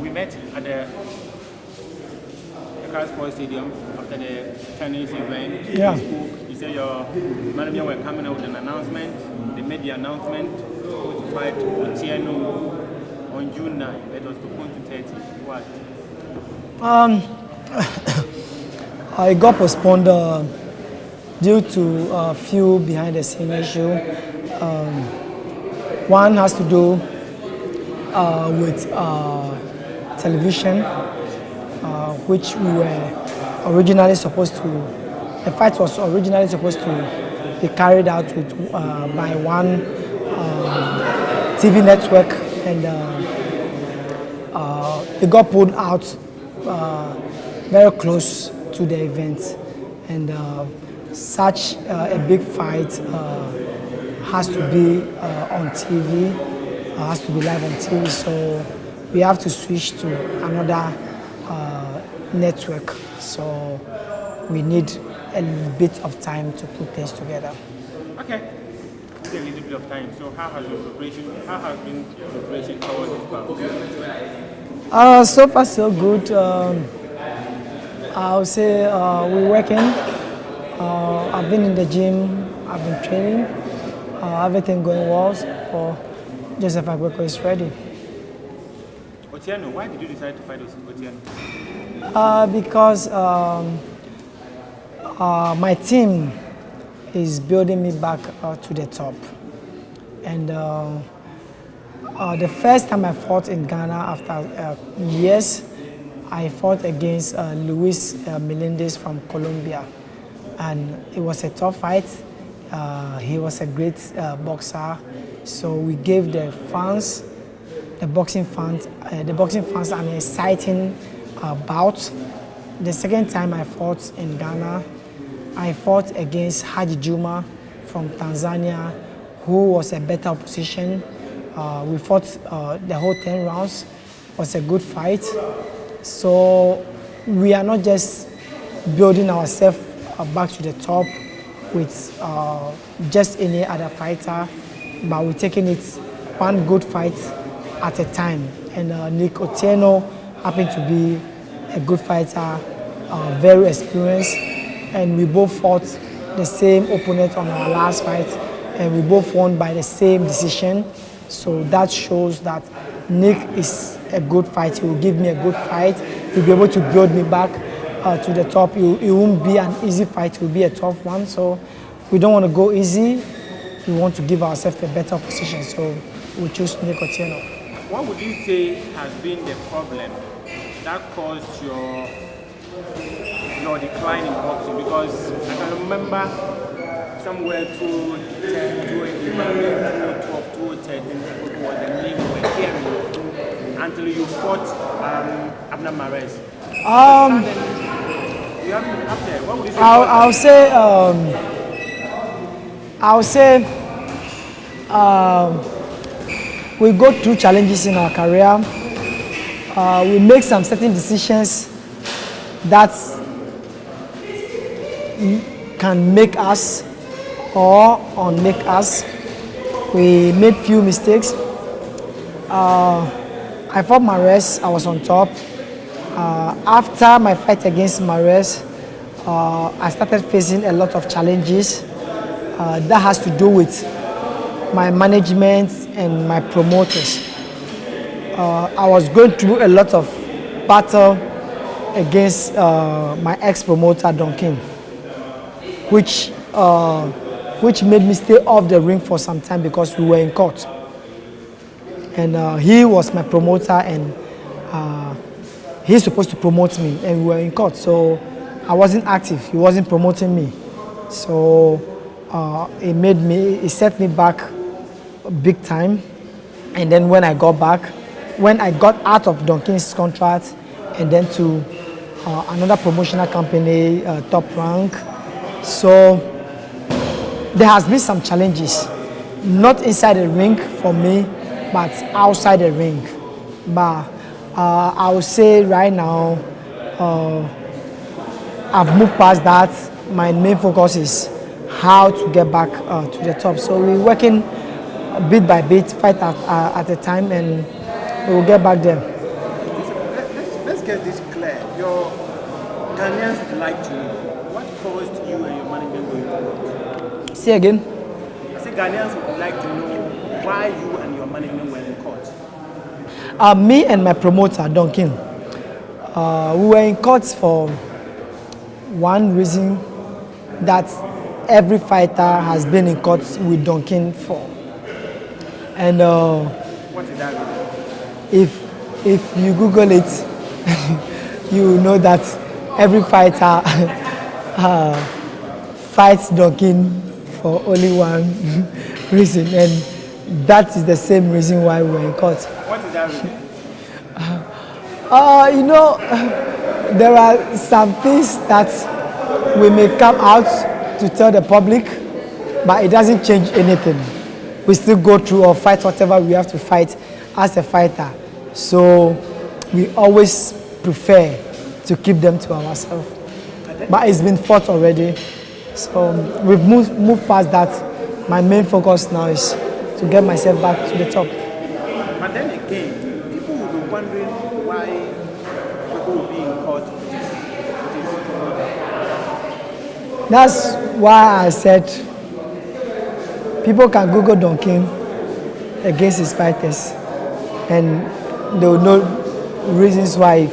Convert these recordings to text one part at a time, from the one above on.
we met at the Car Sports Stadium after the tennis event. Yeah. You spoke. You said your manager were coming out with an announcement. They made the announcement to fight Otieno on June 9. That was postponed to 30. What? It got postponed due to a few behind-the-scene issues. One has to do with television, which we were originally supposed to. The fight was originally supposed to be carried out with by one TV network, and it got pulled out very close to the event, and such a big fight has to be on TV, has to be live on TV, so we have to switch to another network, so we need a bit of time to put things together. Okay. A little bit of time. So how has been preparation towards this bout? So far so good. I'll say we're working. I've been in the gym, I've been training, everything going well. So Joseph Agbeko is ready. Otieno, why did you decide to fight Otieno? Because my team is building me back to the top. And the first time I fought in Ghana after years, I fought against Luis Melendez from Colombia. And it was a tough fight. He was a great boxer. So we gave the fans, the boxing fans an exciting bout. The second time I fought in Ghana, I fought against Haji Juma from Tanzania, who was a better opposition. We fought the whole 10 rounds. It was a good fight. So we are not just building ourselves back to the top with just any other fighter, but we're taking it one good fight at a time. And Nick Otieno happened to be a good fighter, very experienced, and we both fought the same opponent on our last fight, and we both won by the same decision. So that shows that Nick is a good fighter. He will give me a good fight. He'll be able to build me back to the top. It won't be an easy fight. It will be a tough one. So we don't want to go easy. We want to give ourselves a better position. So we choose Nick Otieno. What would you say has been the problem that caused your decline in boxing? Because I can remember somewhere 2010, 2011, 2013 was the name we were hearing until you fought Abner Mares. You haven't been up there. What would you say? I'll say we go through challenges in our career. We make some certain decisions that can make us or unmake us. We made few mistakes. I fought Mares, I was on top. After my fight against Mares, I started facing a lot of challenges. That has to do with my management and my promoters. I was going through a lot of battle against my ex-promoter, Duncan, which made me stay off the ring for some time because we were in court. And he was my promoter, and he's supposed to promote me, and we were in court. So I wasn't active. He wasn't promoting me. So it set me back big time. And then when I got out of Duncan's contract and then to another promotional company, Top Rank. So there has been some challenges, not inside the ring for me, but outside the ring. But I would say right now, I've moved past that. My main focus is how to get back to the top. So we're working bit by bit, fight at a time, and we'll get back there. us this clear. Your Ghanaians would like to know what caused you and your management going to court. Say again. I say Ghanaians would like to know why you and your management were in court. Me and my promoter, Duncan, we were in court for one reason that every fighter has been in court with Duncan for. And What is that reason? if you Google it, you know that every fighter fights Duncan for only one reason, and that is the same reason why we were in court. What is that reason? You know, there are some things that we may come out to tell the public, but it doesn't change anything. We still go through or fight whatever we have to fight as a fighter. So we always prefer to keep them to ourselves. But it's been fought already. So we've moved past that. My main focus now is to get myself back to the top. But then again, people will be wondering why people will be in court with this. That's why I said people can Google Duncan against his fighters, and they will know reasons why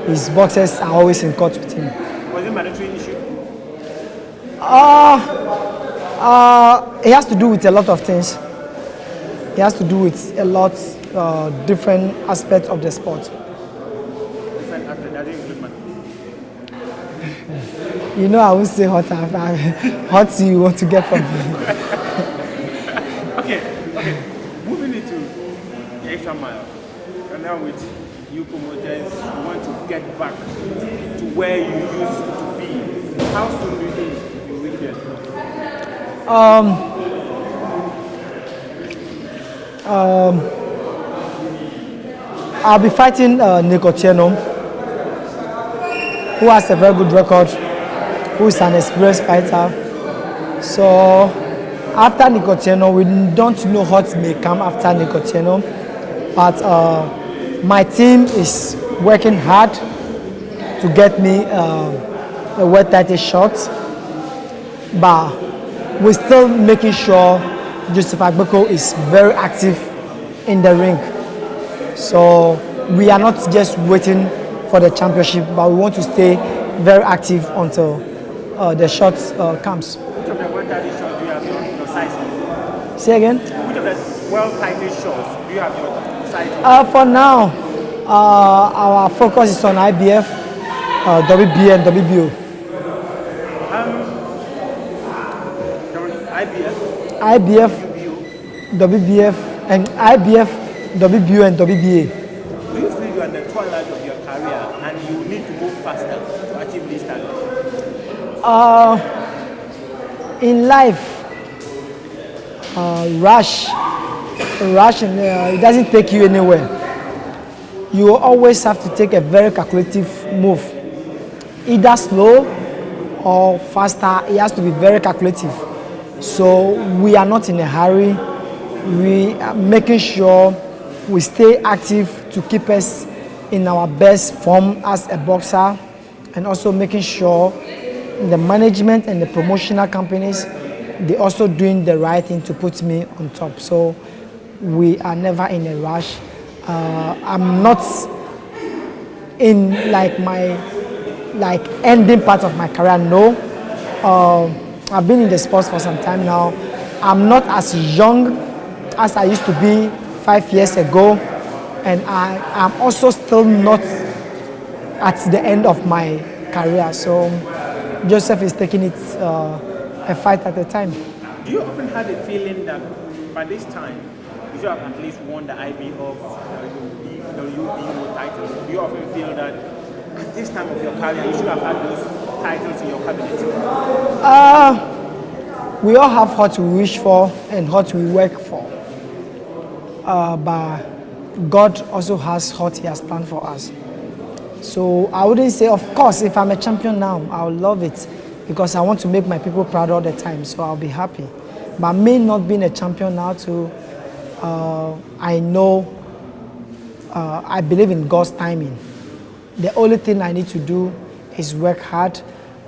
his boxers are always in court with him. Was it a mandatory issue? It has to do with a lot of things. It has to do with a lot different aspects of the sport. Different aspects, that didn't include money. You know, I won't say hot. Hot you want to get from me. Okay. Moving into the extra mile, and now with you promoters, you want to get back to where you used to be. How soon do you think you will get there? I'll be fighting Nick Otieno, who has a very good record, who is an experienced fighter. So after Nick Otieno, we don't know what may come after Nick Otieno, but my team is working hard to get me a world title shot, but we're still making sure Joseph Agbeko is very active in the ring. So we are not just waiting for the championship, but we want to stay very active until the shot comes. Which of the world title shots do you have your sights on? Say again? Which of the world title shots do you have your sights on? For now, our focus is on IBF, WBA, and WBO. IBF, WBF, and IBF, WBO, and WBA. Do you feel you are at the twilight of your career and you need to move faster to achieve this target? In life, rush, and it doesn't take you anywhere. You always have to take a very calculative move, either slow or faster. It has to be very calculative. So we are not in a hurry. We are making sure we stay active to keep us in our best form as a boxer, and also making sure the management and the promotional companies, they also doing the right thing to put me on top. So we are never in a rush. I'm not in my ending part of my career. No. I've been in the sports for some time now. I'm not as young as I used to be 5 years ago, and I'm also still not at the end of my career. So Joseph is taking it a fight at a time. Do you often have a feeling that by this time you should have at least won the IBF WBO titles? Do you often feel that at this time of your career you should have had those titles in your cabinet? We all have what we wish for and what we work for. But God also has what He has planned for us. So I wouldn't say, of course, if I'm a champion now, I'll love it because I want to make my people proud all the time, so I'll be happy. But me not being a champion now too, I know, I believe in God's timing. The only thing I need to do is work hard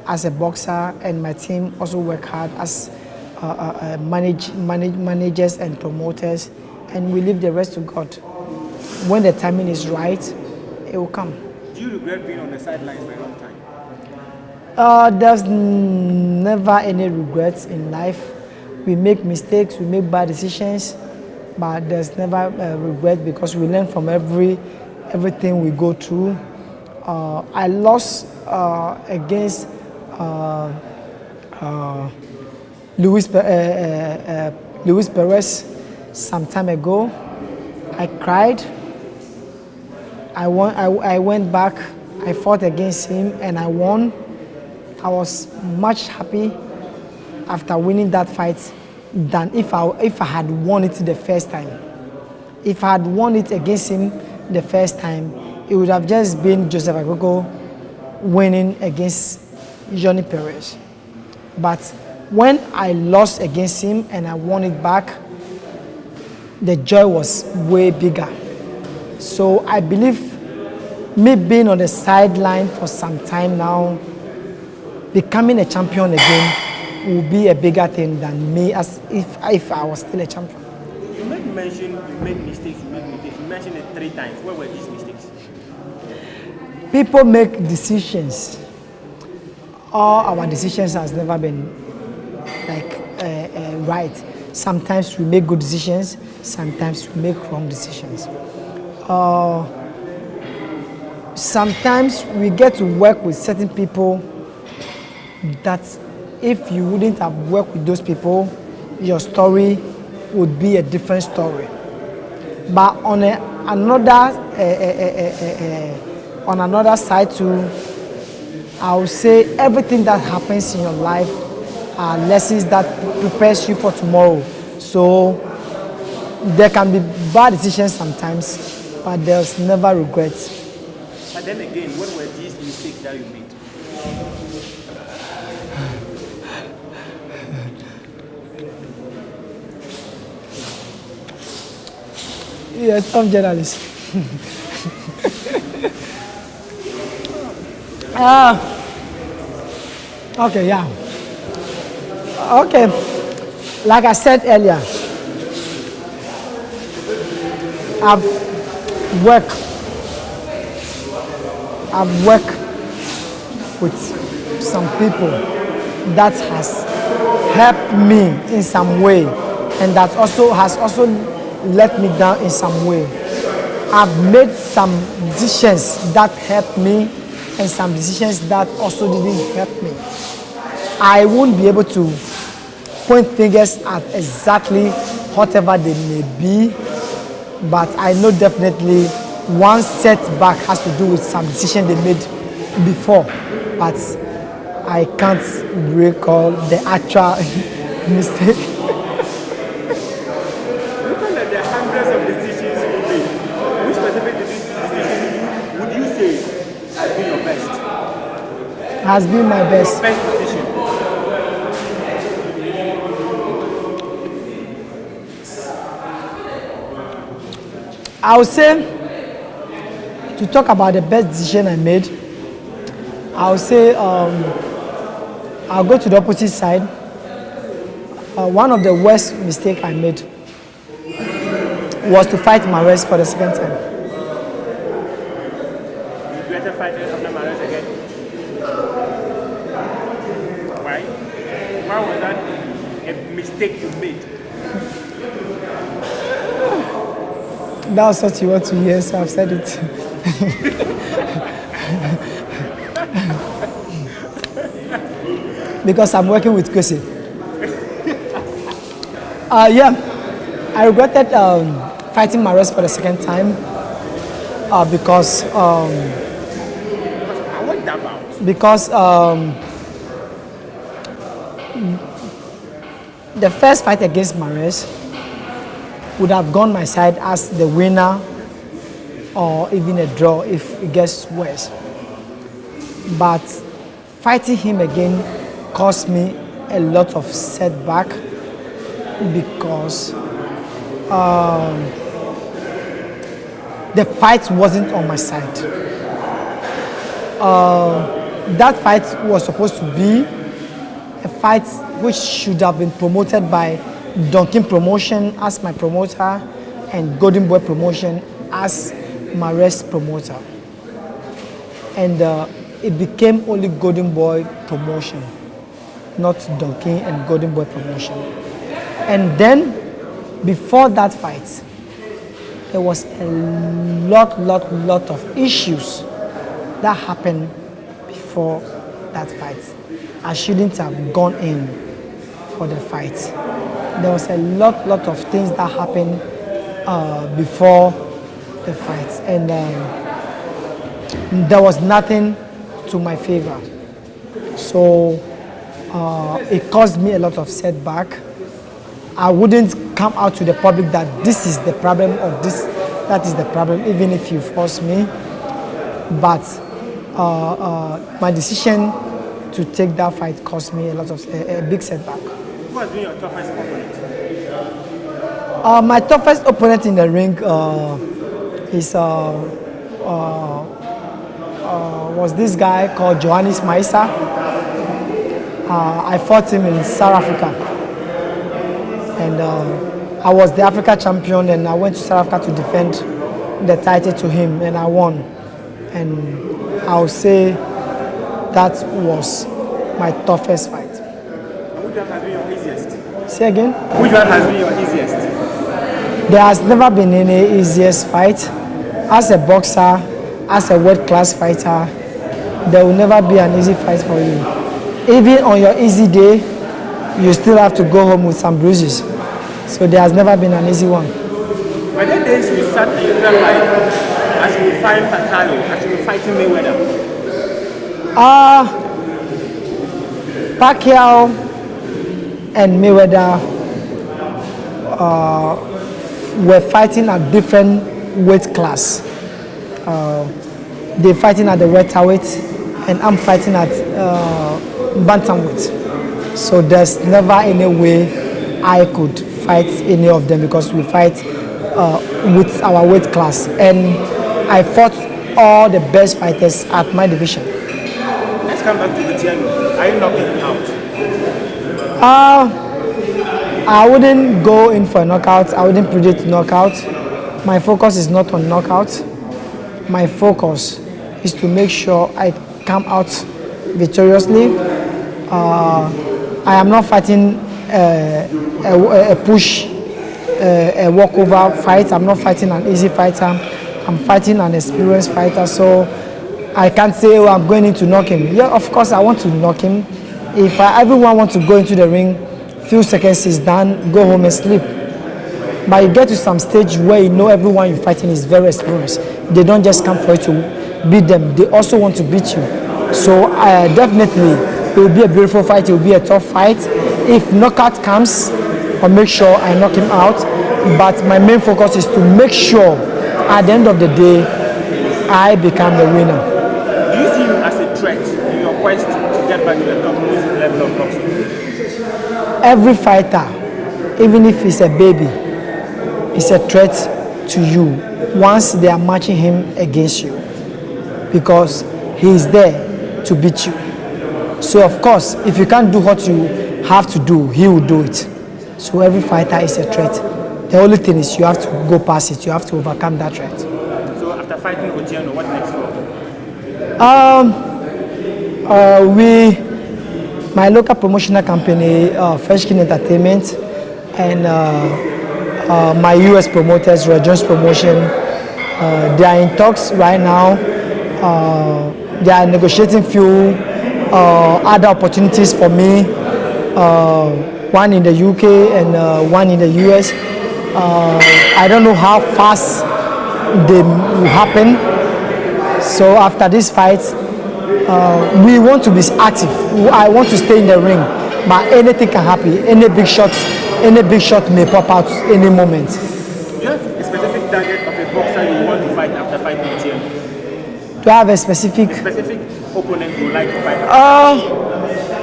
as a boxer, and my team also work hard as managers and promoters, and we leave the rest to God. When the timing is right, it will come. Do you regret being on the sidelines for a long time? There's never any regrets in life. We make mistakes, we make bad decisions, but there's never regret because we learn from everything we go through. I lost against Luis Perez some time ago. I cried. I went back. I fought against him and I won. I was much happy after winning that fight than if I had won it the first time. If I had won it against him the first time, it would have just been Joseph Agbeko winning against Johnny Perez. But when I lost against him and I won it back, the joy was way bigger. So I believe me being on the sideline for some time now, becoming a champion again will be a bigger thing than me as if I was still a champion. You made mention you made mistakes, you mentioned it 3 times. What were these mistakes? People make decisions. All our decisions has never been like right. Sometimes we make good decisions, sometimes we make wrong decisions. Sometimes we get to work with certain people that if you wouldn't have worked with those people, your story would be a different story. But on another side too, I would say everything that happens in your life are lessons that prepares you for tomorrow. So there can be bad decisions sometimes, but there's never regrets. But then again, what were these mistakes that you made? Yeah, tough journalist. Okay, yeah. Okay, like I said earlier, I've worked with some people that has helped me in some way, and that also has let me down in some way. I've made some decisions that helped me and some decisions that also didn't help me. I won't be able to point fingers at exactly whatever they may be, but I know definitely one setback has to do with some decision they made before, but I can't recall the actual mistake. Looking at the hundreds of decisions you made, which specific decision would you say has been your best? Has been my best. Your best decision? I would say, to talk about the best decision I made, I would say I'll go to the opposite side. One of the worst mistakes I made was to fight Mares for the second time. You better fight after Mares again. Why? Why was that a mistake you made? That's what you want to hear, so I've said it. Because I'm working with Kosi. Yeah, I regretted fighting Mares for the second time because What about? because the first fight against Mares would have gone my side as the winner or even a draw if it gets worse. But fighting him again caused me a lot of setback because the fight wasn't on my side. that fight was supposed to be a fight which should have been promoted by Dunkin Promotion as my promoter and Golden Boy Promotion as my rest promoter. And it became only Golden Boy Promotion, not Dunkin and Golden Boy Promotion. And then, before that fight, there was a lot of issues that happened before that fight. I shouldn't have gone in for the fight. There was a lot of things that happened before the fight, and there was nothing to my favor. So it caused me a lot of setback. I wouldn't come out to the public that this is the problem or that is the problem, even if you force me. But my decision to take that fight cost me a big setback. Who has been your toughest opponent? My toughest opponent in the ring was this guy called Johannes Meister. I fought him in South Africa, and I was the Africa champion, and I went to South Africa to defend the title to him, and I won. And I would say that was my toughest fight. Which one has been your easiest? Say again? Which one has been your easiest? There has never been any easiest fight. As a boxer, as a world-class fighter, there will never be an easy fight for you. Even on your easy day, you still have to go home with some bruises. So there has never been an easy one. Were there days you sat and you felt like I should be fighting Pacquiao, I should be fighting Mayweather? Pacquiao and Mayweather were fighting at different weight class. They're fighting at the welterweight, and I'm fighting at bantamweight. So there's never any way I could fight any of them because we fight with our weight class. And I fought all the best fighters at my division. Let's come back to Otieno. Are you knocking him out? I wouldn't go in for a knockout. I wouldn't predict knockout. My focus is not on knockout. My focus is to make sure I come out victoriously. I am not fighting a push, a walkover fight. I'm not fighting an easy fighter. I'm fighting an experienced fighter. So I can't say, oh, I'm going in to knock him. Yeah, of course I want to knock him. If everyone wants to go into the ring, few seconds is done, go home and sleep. But you get to some stage where you know everyone you're fighting is very experienced. They don't just come for you to beat them. They also want to beat you. So definitely, it will be a beautiful fight. It will be a tough fight. If knockout comes, I'll make sure I knock him out. But my main focus is to make sure at the end of the day, I become the winner. Do you see him as a threat in your quest to get back to the top level of boxing? Every fighter, even if he's a baby, is a threat to you once they are matching him against you, because he is there to beat you. So of course, if you can't do what you have to do, he will do it. So every fighter is a threat. The only thing is you have to go past it. You have to overcome that threat. So after fighting Otieno, what next for? My local promotional company, Fresh King Entertainment, and my US promoters, Jones Promotion, they are in talks right now. They are negotiating few other opportunities for me, one in the UK and one in the US. I don't know how fast they will happen. So after this fight, we want to be active. I want to stay in the ring, but anything can happen. Any big shot may pop out any moment. Do you have a specific target of a boxer you want to fight after fighting Otieno? Do I have a specific opponent you would like to fight?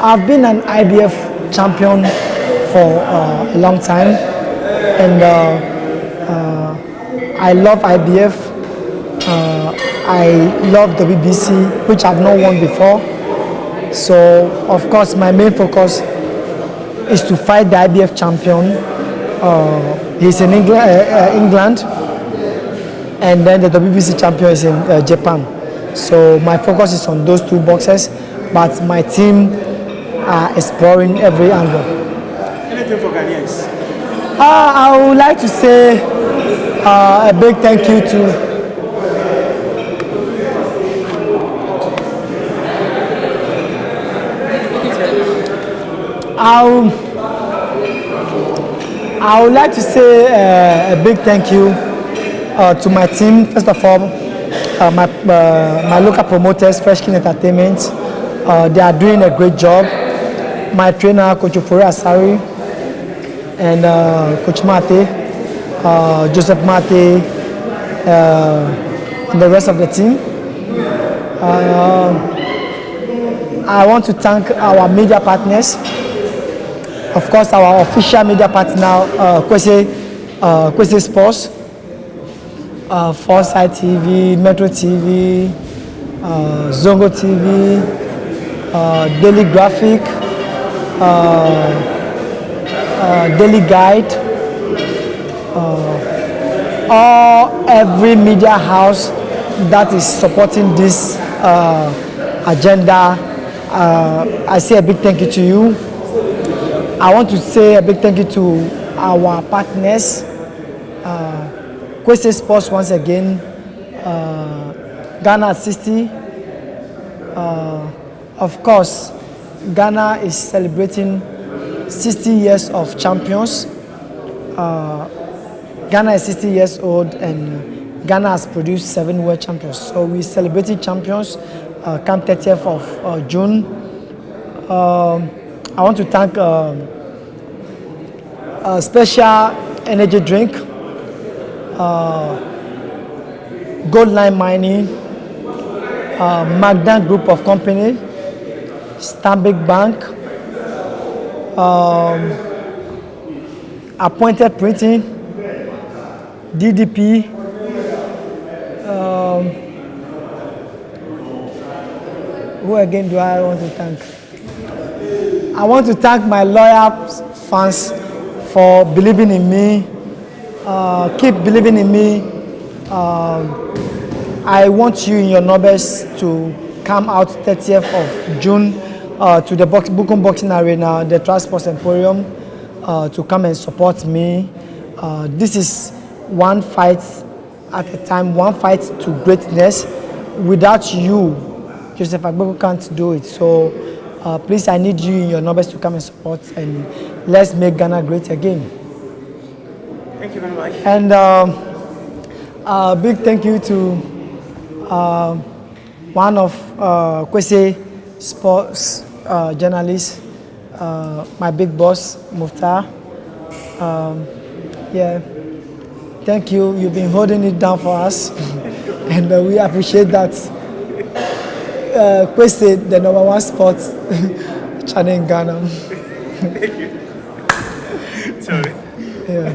I've been an IBF champion for a long time, and I love IBF. I love the BBC, which I've not won before. So, of course, my main focus is to fight the IBF champion. He's in England, and then the WBC champion is in Japan. So my focus is on those two boxes, but my team are exploring every angle. Anything for Ghanaians? I would like to say a big thank you to I would like to say a big thank you to my team. First of all, my local promoters, Fresh King Entertainment. They are doing a great job. My trainer, Coach Ofori Asari, and Coach Mate, Joseph Mate, and the rest of the team. I want to thank our media partners. Of course, our official media partner, Kwesi Sports, Foresight TV, Metro TV, Zongo TV, Daily Graphic, Daily Guide, every media house that is supporting this agenda. I say a big thank you to you. I want to say a big thank you to our partners, Kwesi Sports once again, Ghana at 60. Of course, Ghana is celebrating 60 years of champions. Ghana is 60 years old, and Ghana has produced 7 world champions. So we're celebrating champions come 30th of June. I want to thank a special energy drink, Goldline Mining, Magdan Group of Company, Stanbic Bank, Appointed Printing, DDP, who again do I want to thank? I want to thank my loyal fans for believing in me. Keep believing in me. I want you in your numbers to come out 30th of June to the Bukum Boxing Arena, the Transport Emporium, to come and support me. This is one fight at a time, one fight to greatness. Without you, Joseph Agbeko can't do it. So please, I need you in your numbers to come and support, and let's make Ghana great again. Thank you very much. And a big thank you to one of Kwesi Sports journalists, my big boss, Muftar. Yeah, thank you. You've been holding it down for us, and we appreciate that. Kwesi, the #1 sports channel in Ghana. Thank you. Sorry. Yeah.